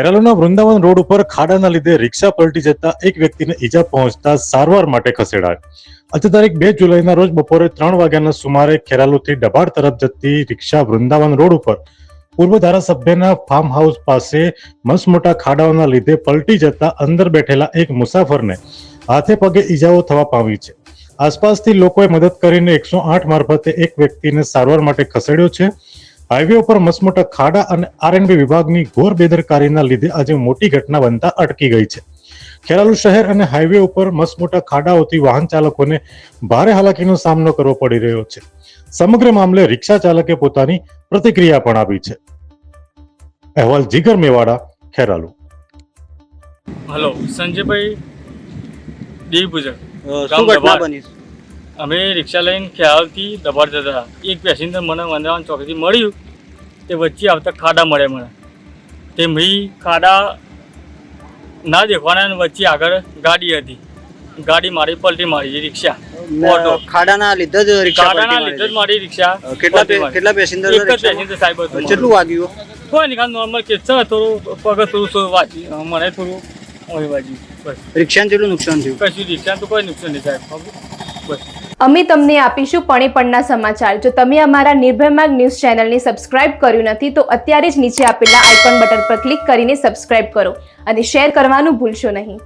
ખેરાલુના Vrindavan road ઉપર ખાડાના લીધે રિક્ષા પલટી જતા એક વ્યક્તિને ઈજા પહોંચતા સારવાર માટે ખસેડાયો. આજે તારીખ 2 જુલાઈના રોજ બપોરે 3 વાગ્યાના સુમારે ખેરાલુથી ડબાડ તરફ જતી રિક્ષા વૃંદાવન રોડ ઉપર પૂર્વ ધારાસભ્યના ફાર્મ હાઉસ પાસે મસમોટા ખાડાઓના લીધે પલટી જતા અંદર બેઠેલા એક મુસાફરને હાથે પગે ઈજાઓ થવા પામી છે. આસપાસથી લોકોએ મદદ કરીને 108 મારફતે એક વ્યક્તિને સારવાર માટે ખસેડ્યો છે. હાઈવે ઉપર મસમોટા ખાડા અને આરએનબી વિભાગની ઘોર બેદરકારીના લીધે આજે મોટી ઘટના બનતા અટકી ગઈ છે. ખેરાલુ શહેર અને હાઈવે ઉપર મસમોટા ખાડાઓથી વાહન ચાલકોને ભારે હાલાકીનો સામનો કરવો પડી રહ્યો છે. સમગ્ર મામલે રિક્ષા ચાલકે પોતાની પ્રતિક્રિયા પણ આપી છે. અહેવાલ જીગર મેવાડા, ખેરાલુ. હેલો, સંજયભાઈ દેવી પૂજક. શું ઘટના બની? અમે રિક્ષા લઈને ખેરાલથી દબાડ જતા હતા. એક પેસેન્જર મને વંદરાવન ચોકથી મળ્યું. તે વચ્ચે આવતા ખાડા મળ્યા મને. તે મેં ખાડા ના દેખવાના વચ્ચે આગળ ગાડી હતી. ગાડી મારી પલટી મારી રિક્ષા. ખાડાના લીધે જ રિક્ષા ખાડાના લીધે જ મારી રિક્ષા. કેટલા પેસેન્જર? એક જ પેસેન્જર સાહેબ હતું. કેટલું વાગ્યું? કોઈ નહીં, નોર્મલ કેસ છે. થોડું પગ થોડું વાંચ્યું, મને થોડું વાંચ્યું. બસ. રિક્ષાને કેટલું નુકસાન થયું? કશું રિક્ષા તો કોઈ નુકસાન નહીં સાહેબ. બસ. અમે તમને આપીશું પળે-પળના સમાચાર. જો તમે અમારા નિર્ભય માર્ગ ન્યૂઝ ચેનલને સબસ્ક્રાઇબ કર્યું નથી તો અત્યારે જ નીચે આપેલા આઇકોન બટન પર ક્લિક કરીને સબસ્ક્રાઇબ કરો અને શેર કરવાનું ભૂલશો નહીં.